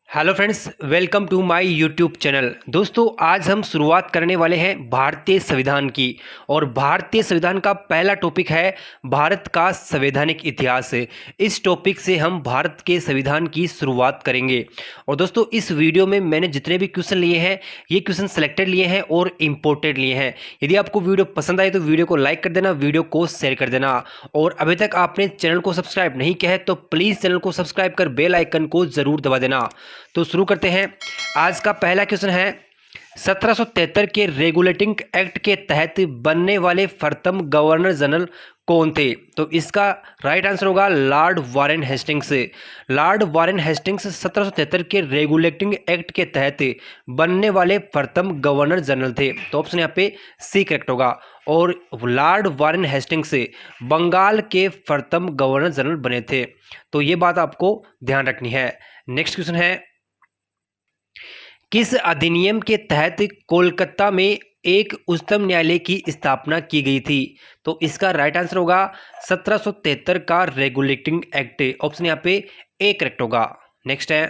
Hello friends, welcome to my YouTube channel. दोस्तों, आज हम शुरुआत करने वाले हैं भारतीय संविधान की। और भारतीय संविधान का पहला टॉपिक है भारत का संवैधानिक इतिहास। इस टॉपिक से हम भारत के संविधान की शुरुआत करेंगे। और दोस्तों, इस वीडियो में मैंने जितने भी क्वेश्चन लिए हैं, ये क्वेश्चन सेलेक्टेड लिए हैं और इम्पोर्टेड लिए हैं। यदि आपको वीडियो पसंद आए तो वीडियो को लाइक कर देना, वीडियो को शेयर कर देना। और अभी तक आपने चैनल को सब्सक्राइब नहीं किया है तो प्लीज़ चैनल को सब्सक्राइब कर बेल आइकन को ज़रूर दबा देना। तो शुरू करते हैं। आज का पहला क्वेश्चन है, 1773 के रेगुलेटिंग एक्ट के तहत बनने वाले प्रथम गवर्नर जनरल कौन थे? तो इसका राइट आंसर होगा Lord Warren Hastings. Lord Warren Hastings 1773 के रेगुलेटिंग एक्ट के तहत बनने वाले प्रथम गवर्नर जनरल थे। तो ऑप्शन यहाँ पे सी करेक्ट होगा। और लॉर्ड वारेन हेस्टिंग्स बंगाल के प्रथम गवर्नर जनरल बने थे। तो ये बात आपको ध्यान रखनी है। नेक्स्ट क्वेश्चन है, किस अधिनियम के तहत कोलकाता में एक उच्चतम न्यायालय की स्थापना की गई थी? तो इसका राइट आंसर होगा 1773 का रेगुलेटिंग एक्ट। ऑप्शन यहाँ पे ए करेक्ट होगा। नेक्स्ट है,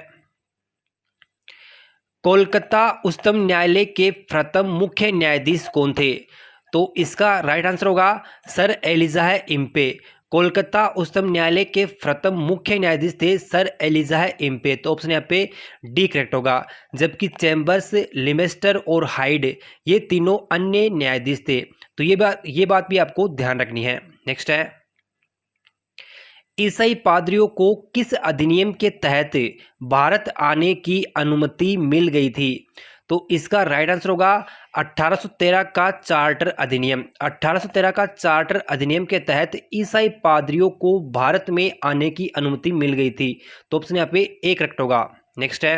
कोलकाता उच्चतम न्यायालय के प्रथम मुख्य न्यायाधीश कौन थे? तो इसका राइट आंसर होगा सर एलिजाह इम्पे। कोलकाता उच्चतम न्यायालय के प्रथम मुख्य न्यायाधीश थे सर एलिजाह इम्पे। तो ऑप्शन यहाँ पे डी करेक्ट होगा। जबकि चैम्बर्स, लिमेस्टर और हाइड ये तीनों अन्य न्यायाधीश थे। तो ये बात भी आपको ध्यान रखनी है। नेक्स्ट है, ईसाई पादरियों को किस अधिनियम के तहत भारत आने की अनुमति मिल गई थी? तो इसका राइट आंसर होगा 1813 का चार्टर अधिनियम। 1813 का चार्टर अधिनियम के तहत ईसाई पादरियों को भारत में आने की अनुमति मिल गई थी। तो ऑप्शन यहाँ पे ए करेक्ट होगा। नेक्स्ट है,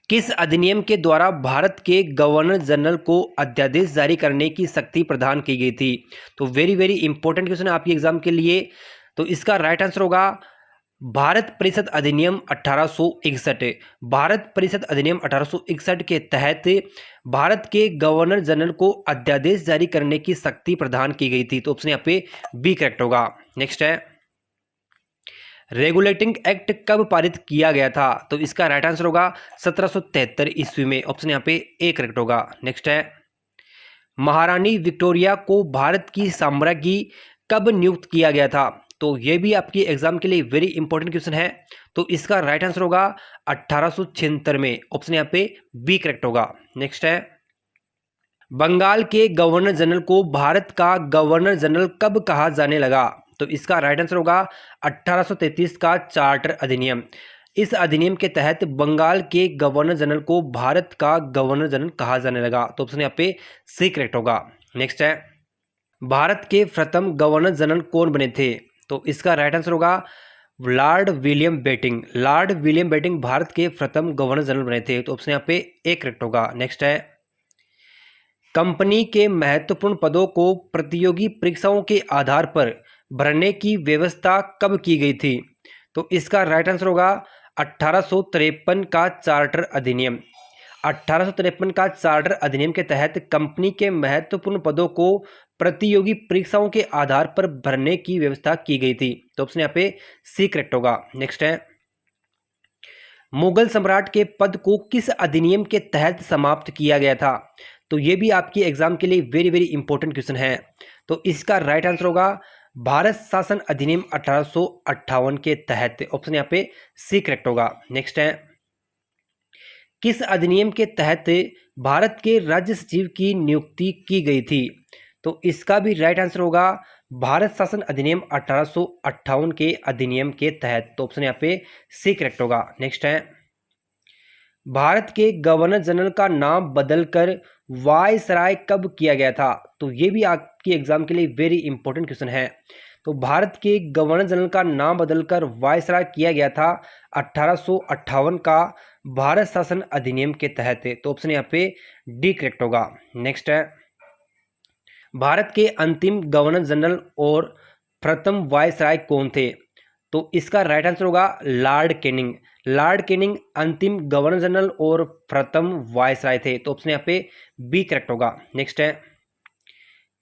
किस अधिनियम के द्वारा भारत के गवर्नर जनरल को अध्यादेश जारी करने की शक्ति प्रदान की गई थी? तो वेरी वेरी इंपॉर्टेंट क्वेश्चन है आपके एग्जाम के लिए। तो इसका राइट आंसर होगा भारत परिषद अधिनियम 1861। भारत परिषद अधिनियम 1861 के तहत भारत के गवर्नर जनरल को अध्यादेश जारी करने की शक्ति प्रदान की गई थी। तो ऑप्शन यहाँ पे बी करेक्ट होगा। नेक्स्ट है, रेगुलेटिंग एक्ट कब पारित किया गया था? तो इसका राइट आंसर होगा 1773 ईस्वी में। ऑप्शन यहाँ पे ए करेक्ट होगा। नेक्स्ट है, महारानी विक्टोरिया को भारत की साम्राज्ञी कब नियुक्त किया गया था? तो ये भी आपकी एग्जाम के लिए वेरी इंपॉर्टेंट क्वेश्चन है। तो इसका राइट आंसर होगा 1876 में। ऑप्शन यहाँ पे बी करेक्ट होगा। नेक्स्ट है, बंगाल के गवर्नर जनरल को भारत का गवर्नर जनरल कब कहा जाने लगा? तो इसका राइट आंसर होगा 1833 का चार्टर अधिनियम। इस अधिनियम के तहत बंगाल के गवर्नर जनरल को भारत का गवर्नर जनरल कहा जाने लगा। तो ऑप्शन यहाँ पे सी करेक्ट होगा। नेक्स्ट है, भारत के प्रथम गवर्नर जनरल कौन बने थे? तो इसका राइट आंसर होगा Lord William Bentinck. Lord William Bentinck भारत के प्रथम गवर्नर जनरल बने थे। तो ऑप्शन यहाँ पे ए करेक्ट होगा। नेक्स्ट है, कंपनी के महत्वपूर्ण पदों को प्रतियोगी परीक्षाओं के आधार पर भरने की व्यवस्था कब की गई थी? तो इसका राइट आंसर होगा 1853 का चार्टर अधिनियम। 1853 का चार्टर अधिनियम के तहत कंपनी के महत्वपूर्ण पदों को प्रतियोगी परीक्षाओं के आधार पर भरने की व्यवस्था की गई थी। तो ऑप्शन यहाँ पे सी करेक्ट होगा। नेक्स्ट है, मुगल सम्राट के पद को किस अधिनियम के तहत समाप्त किया गया था? तो ये भी आपकी एग्जाम के लिए वेरी वेरी इंपॉर्टेंट क्वेश्चन है। तो इसका राइट आंसर होगा भारत शासन अधिनियम 1858 के तहत। ऑप्शन यहाँ पे सी करेक्ट होगा। नेक्स्ट है, किस अधिनियम के तहत भारत के राज्य सचिव की नियुक्ति की गई थी? तो इसका भी राइट आंसर होगा भारत शासन अधिनियम 1858 के अधिनियम के तहत। तो ऑप्शन यहाँ पे सी करेक्ट होगा। नेक्स्ट है, भारत के गवर्नर जनरल का नाम बदलकर वायसराय कब किया गया था? तो ये भी आपकी एग्जाम के लिए वेरी इंपॉर्टेंट क्वेश्चन है। तो भारत के गवर्नर जनरल का नाम बदलकर वायसराय किया गया था 1858 का भारत शासन अधिनियम के तहत। तो ऑप्शन यहाँ पे डी करेक्ट होगा। नेक्स्ट है, भारत के अंतिम गवर्नर जनरल और प्रथम वायसराय कौन थे? तो इसका राइट आंसर होगा लॉर्ड कैनिंग। लॉर्ड कैनिंग अंतिम गवर्नर जनरल और प्रथम वायसराय थे। तो ऑप्शन यहाँ पे बी करेक्ट होगा। नेक्स्ट है,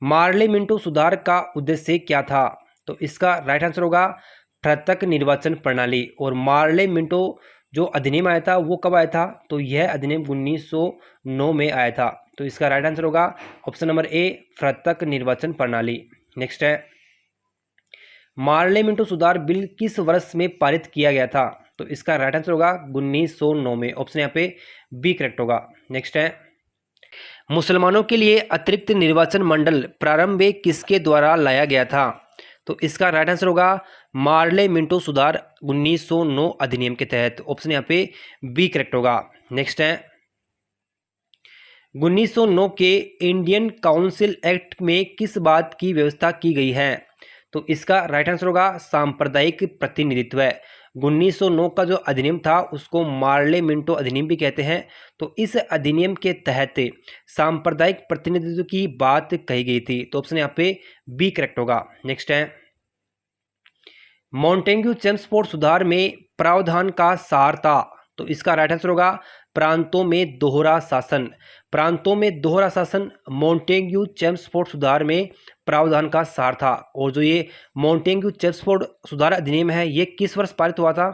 मार्ले मिंटो सुधार का उद्देश्य क्या था? तो इसका राइट आंसर होगा पृथक निर्वाचन प्रणाली। और मार्ले मिंटो जो अधिनियम आया था वो कब आया था? तो यह अधिनियम 1909 में आया था। तो इसका राइट आंसर होगा ऑप्शन नंबर ए, पृथक निर्वाचन प्रणाली। नेक्स्ट है, पार्लियामेंट सुधार बिल किस वर्ष में पारित किया गया था? तो इसका राइट आंसर होगा 1909 में। ऑप्शन यहाँ पे बी करेक्ट होगा। नेक्स्ट है, मुसलमानों के लिए अतिरिक्त निर्वाचन मंडल प्रारंभ में किसके द्वारा लाया गया था? तो इसका राइट आंसर होगा पार्लियामेंट सुधार 1909 अधिनियम के तहत। ऑप्शन यहाँ पे बी करेक्ट होगा। नेक्स्ट है, 1909 के इंडियन काउंसिल एक्ट में किस बात की व्यवस्था की गई है? तो इसका राइट आंसर होगा सांप्रदायिक प्रतिनिधित्व। 1909 का जो अधिनियम था उसको पार्लियामेंटो अधिनियम भी कहते हैं। तो इस अधिनियम के तहत सांप्रदायिक प्रतिनिधित्व की बात कही गई थी। तो ऑप्शन यहाँ पे बी करेक्ट होगा। नेक्स्ट है, मॉन्टेग्यू चेम्सफोर्ड सुधार में प्रावधान का सार था। तो इसका राइट आंसर होगा प्रांतों में दोहरा शासन। प्रांतों में दोहरा शासन मॉन्टेग्यू चेम्सफोर्ड सुधार में प्रावधान का सार था। और जो ये मॉन्टेग्यू चेम्सफोर्ड सुधार अधिनियम है ये किस वर्ष पारित हुआ था?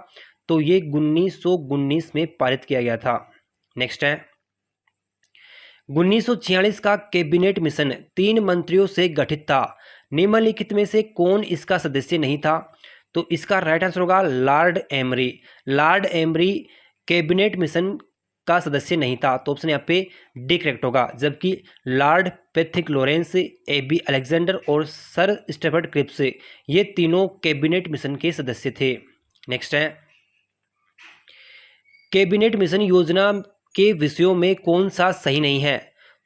तो ये 1919 में पारित किया गया था। नेक्स्ट है, 1946 का कैबिनेट मिशन 3 मंत्रियों से गठित था। निम्नलिखित में से कौन इसका सदस्य नहीं था? तो इसका राइट आंसर होगा Lord emery. Lord emery cabinet mission का सदस्य नहीं था। तो ऑप्शन यहाँ पे डी करेक्ट होगा। जबकि lord Pethick Lawrence, AB Alexander और सर स्टेफर्ड क्रिप्स ये तीनों कैबिनेट मिशन के सदस्य थे। नेक्स्ट है, कैबिनेट मिशन योजना के विषयों में कौन सा सही नहीं है?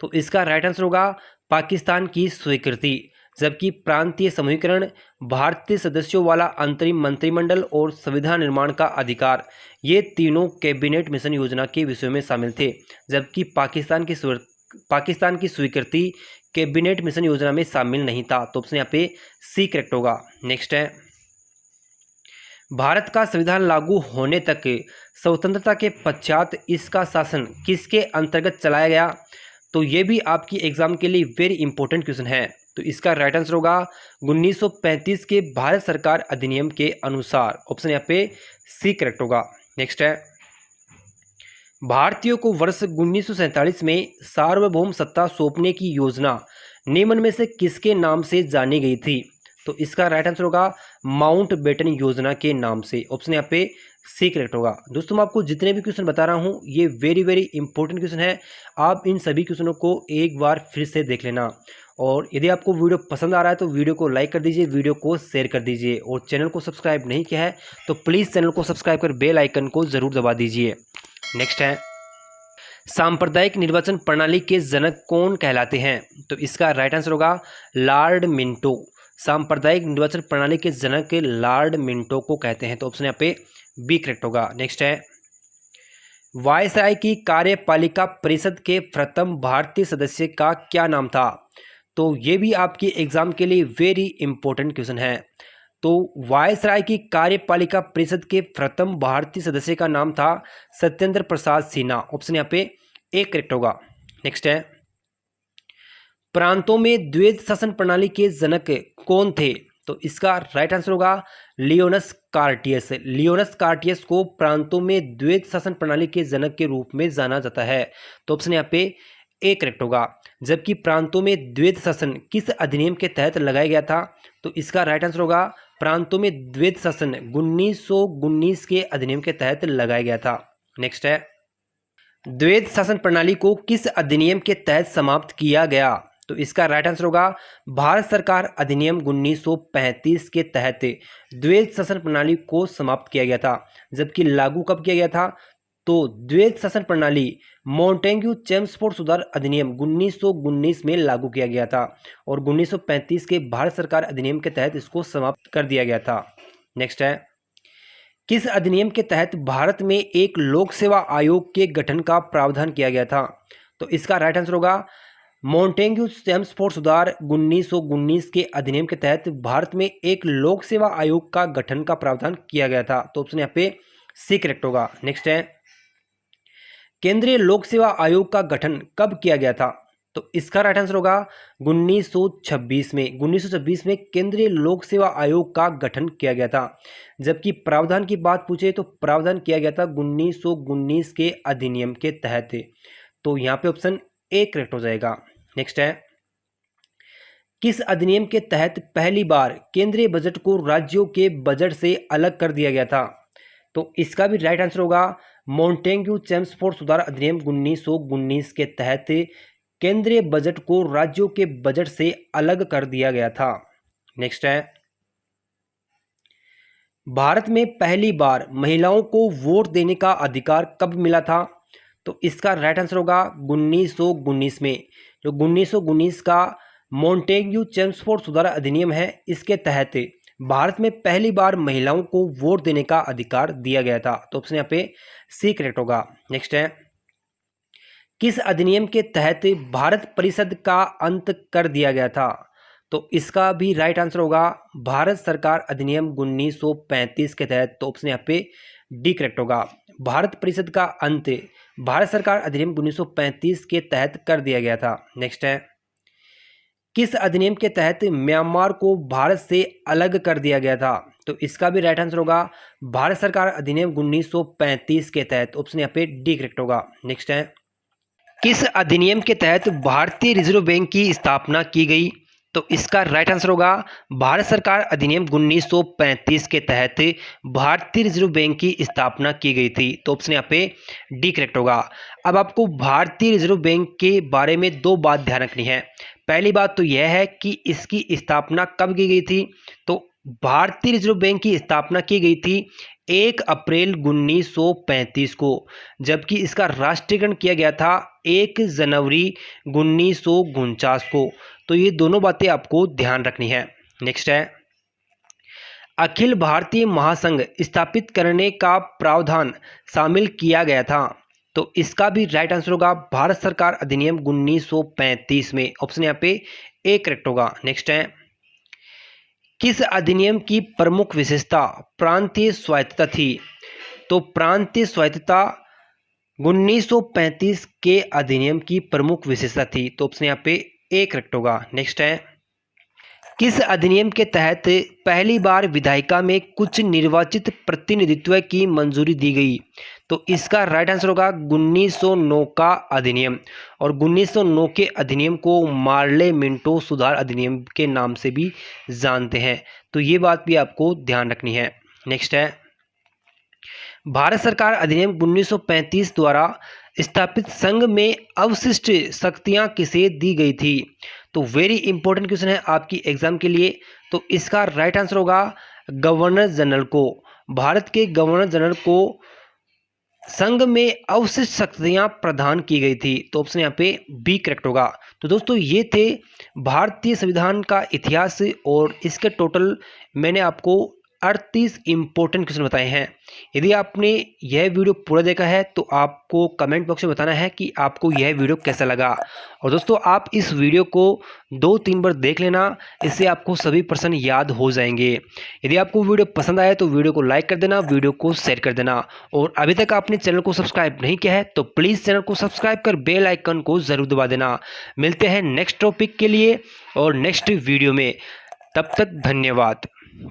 तो इसका राइट आंसर होगा पाकिस्तान की स्वीकृति। जबकि प्रांतीय समूहीकरण, भारतीय सदस्यों वाला अंतरिम मंत्रिमंडल और संविधान निर्माण का अधिकार ये तीनों कैबिनेट मिशन योजना के विषयों में शामिल थे। जबकि पाकिस्तान की स्वीकृति कैबिनेट मिशन योजना में शामिल नहीं था। तो ऑप्शन यहाँ पे सी करेक्ट होगा। नेक्स्ट है, भारत का संविधान लागू होने तक स्वतंत्रता के पश्चात इसका शासन किसके अंतर्गत चलाया गया? तो ये भी आपकी एग्जाम के लिए वेरी इंपॉर्टेंट क्वेश्चन है। तो इसका राइट आंसर होगा 1935 के भारत सरकार अधिनियम के अनुसार। ऑप्शन यहाँ पे सी करेक्ट होगा। नेक्स्ट है, भारतीयों को वर्ष 1947 में सार्वभौम सत्ता सौंपने की योजना निम्न में से किसके नाम से जानी गई थी? तो इसका राइट आंसर होगा माउंट बेटन योजना के नाम से। ऑप्शन यहाँ पे सी करेक्ट होगा। दोस्तों मैं आपको जितने भी क्वेश्चन बता रहा हूँ ये वेरी वेरी इंपॉर्टेंट क्वेश्चन है। आप इन सभी क्वेश्चनों को एक बार फिर से देख लेना। और यदि आपको वीडियो पसंद आ रहा है तो वीडियो को लाइक कर दीजिए, वीडियो को शेयर कर दीजिए। और चैनल को सब्सक्राइब नहीं किया है तो प्लीज़ चैनल को सब्सक्राइब कर बेल आइकन को ज़रूर दबा दीजिए। नेक्स्ट है, सांप्रदायिक निर्वाचन प्रणाली के जनक कौन कहलाते हैं? तो इसका राइट आंसर होगा लॉर्ड मिंटो। सांप्रदायिक निर्वाचन प्रणाली के जनक लॉर्ड मिंटो को कहते हैं। तो ऑप्शन यहाँ पे बी करेक्ट होगा। नेक्स्ट है, वायसराय की कार्यपालिका परिषद के प्रथम भारतीय सदस्य का क्या नाम था? तो ये भी आपके एग्जाम के लिए वेरी इंपॉर्टेंट क्वेश्चन है। तो वायसराय की कार्यपालिका परिषद के प्रथम भारतीय सदस्य का नाम था सत्येंद्र प्रसाद सिन्हा। ऑप्शन यहाँ पे ए करेक्ट होगा। नेक्स्ट है, प्रांतों में द्वैध शासन प्रणाली के जनक कौन थे? तो इसका राइट आंसर होगा लियोनस कार्टियस। लियोनस कार्टियस को प्रांतों में द्वैध शासन प्रणाली के जनक के रूप में जाना जाता है। तो ऑप्शन यहाँ पे ए करेक्ट होगा। जबकि प्रांतों में द्वैध शासन किस अधिनियम के तहत लगाया गया था? तो इसका राइट आंसर होगा प्रांतों में द्वैध शासन 1919 के अधिनियम के तहत लगाया गया था। नेक्स्ट है, द्वैध शासन प्रणाली को किस अधिनियम के तहत समाप्त किया गया? तो इसका राइट आंसर होगा भारत सरकार अधिनियम 1935 के तहत द्वैध शासन प्रणाली को समाप्त किया गया था। जबकि लागू कब किया गया था? तो द्वैध शासन प्रणाली मॉन्टेग्यू चेम्सफोर्ड सुधार अधिनियम 1919 में लागू किया गया था और 1935 के भारत सरकार अधिनियम के तहत इसको समाप्त कर दिया गया था। नेक्स्ट है, किस अधिनियम के तहत भारत में एक लोक सेवा आयोग के गठन का प्रावधान किया गया था? तो इसका राइट आंसर होगा मॉन्टेग्यू चेम्सफोर्ड सुधार 1919 के अधिनियम के तहत भारत में एक लोक सेवा आयोग का गठन का प्रावधान किया गया था। तो ऑप्शन यहाँ पे सी करेक्ट होगा। नेक्स्ट है, केंद्रीय लोक सेवा आयोग का गठन कब किया गया था? तो इसका राइट आंसर होगा 1926 में। 1926 में केंद्रीय लोक सेवा आयोग का गठन किया गया था। जबकि प्रावधान की बात पूछे तो प्रावधान किया गया था 1919 के अधिनियम के तहत। तो यहाँ पे ऑप्शन ए करेक्ट हो जाएगा। नेक्स्ट है, किस अधिनियम के तहत पहली बार केंद्रीय बजट को राज्यों के बजट से अलग कर दिया गया था? तो इसका भी राइट आंसर होगा मॉन्टेग्यू चेम्सफोर्ड सुधार अधिनियम 1919 के तहत केंद्रीय बजट को राज्यों के बजट से अलग कर दिया गया था। नेक्स्ट है, भारत में पहली बार महिलाओं को वोट देने का अधिकार कब मिला था? तो इसका राइट आंसर होगा 1919 में। जो 1919 का मॉन्टेग्यू चेम्सफोर्ड सुधार अधिनियम है, इसके तहत भारत में पहली बार महिलाओं को वोट देने का अधिकार दिया गया था। तो ऑप्शन यहाँ पे सी करेक्ट होगा। नेक्स्ट है, किस अधिनियम के तहत भारत परिषद का अंत कर दिया गया था? तो इसका भी राइट आंसर होगा भारत सरकार अधिनियम 1935 के तहत। तो ऑप्शन यहाँ पे डी करेक्ट होगा। भारत परिषद का अंत भारत सरकार अधिनियम 1935 के तहत कर दिया गया था। नेक्स्ट है, किस अधिनियम के तहत म्यांमार को भारत से अलग कर दिया गया था? तो इसका भी राइट आंसर होगा भारत सरकार अधिनियम 1935 के तहत। ऑप्शन यहाँ पे डी करेक्ट होगा। नेक्स्ट है, किस अधिनियम के तहत भारतीय रिजर्व बैंक की स्थापना की गई? तो इसका राइट आंसर होगा भारत सरकार अधिनियम 1935 के तहत भारतीय रिजर्व बैंक की स्थापना की गई थी। तो ऑप्शन यहाँ पे डी करेक्ट होगा। अब आपको भारतीय रिजर्व बैंक के बारे में दो बात ध्यान रखनी है। पहली बात तो यह है कि इसकी स्थापना कब की गई थी? तो भारतीय रिजर्व बैंक की स्थापना की गई थी 1 अप्रैल 1935 को, जबकि इसका राष्ट्रीयकरण किया गया था 1 जनवरी 1949 को। तो ये दोनों बातें आपको ध्यान रखनी है। नेक्स्ट है, अखिल भारतीय महासंघ स्थापित करने का प्रावधान शामिल किया गया था। तो इसका भी राइट आंसर होगा भारत सरकार अधिनियम 1935 में। ऑप्शन यहाँ पे ए करेक्ट होगा। नेक्स्ट है, किस अधिनियम की प्रमुख विशेषता प्रांतीय स्वायत्तता थी? तो प्रांतीय स्वायत्तता 1935 के अधिनियम की प्रमुख विशेषता थी। तो ऑप्शन यहाँ पे ए करेक्ट होगा। नेक्स्ट है, किस अधिनियम के तहत पहली बार विधायिका में कुछ निर्वाचित प्रतिनिधित्व की मंजूरी दी गई? तो इसका राइट आंसर होगा 1909 का अधिनियम। और 1909 के अधिनियम को मार्ले मिंटो सुधार अधिनियम के नाम से भी जानते हैं। तो ये बात भी आपको ध्यान रखनी है। नेक्स्ट है, भारत सरकार अधिनियम 1935 द्वारा स्थापित संघ में अवशिष्ट शक्तियां किसे दी गई थी? तो वेरी इंपॉर्टेंट क्वेश्चन है आपकी एग्जाम के लिए। तो इसका राइट आंसर होगा गवर्नर जनरल को। भारत के गवर्नर जनरल को संघ में अवशिष्ट शक्तियां प्रदान की गई थी। तो ऑप्शन यहाँ पे बी करेक्ट होगा। तो दोस्तों ये थे भारतीय संविधान का इतिहास और इसके टोटल मैंने आपको 38 इंपॉर्टेंट क्वेश्चन बताए हैं। यदि आपने यह वीडियो पूरा देखा है तो आपको कमेंट बॉक्स में बताना है कि आपको यह वीडियो कैसा लगा। और दोस्तों आप इस वीडियो को 2-3 बार देख लेना, इससे आपको सभी प्रश्न याद हो जाएंगे। यदि आपको वीडियो पसंद आए तो वीडियो को लाइक कर देना, वीडियो को शेयर कर देना। और अभी तक आपने चैनल को सब्सक्राइब नहीं किया है तो प्लीज़ चैनल को सब्सक्राइब कर बेल आइकन को ज़रूर दबा देना। मिलते हैं नेक्स्ट टॉपिक के लिए और नेक्स्ट वीडियो में। तब तक धन्यवाद।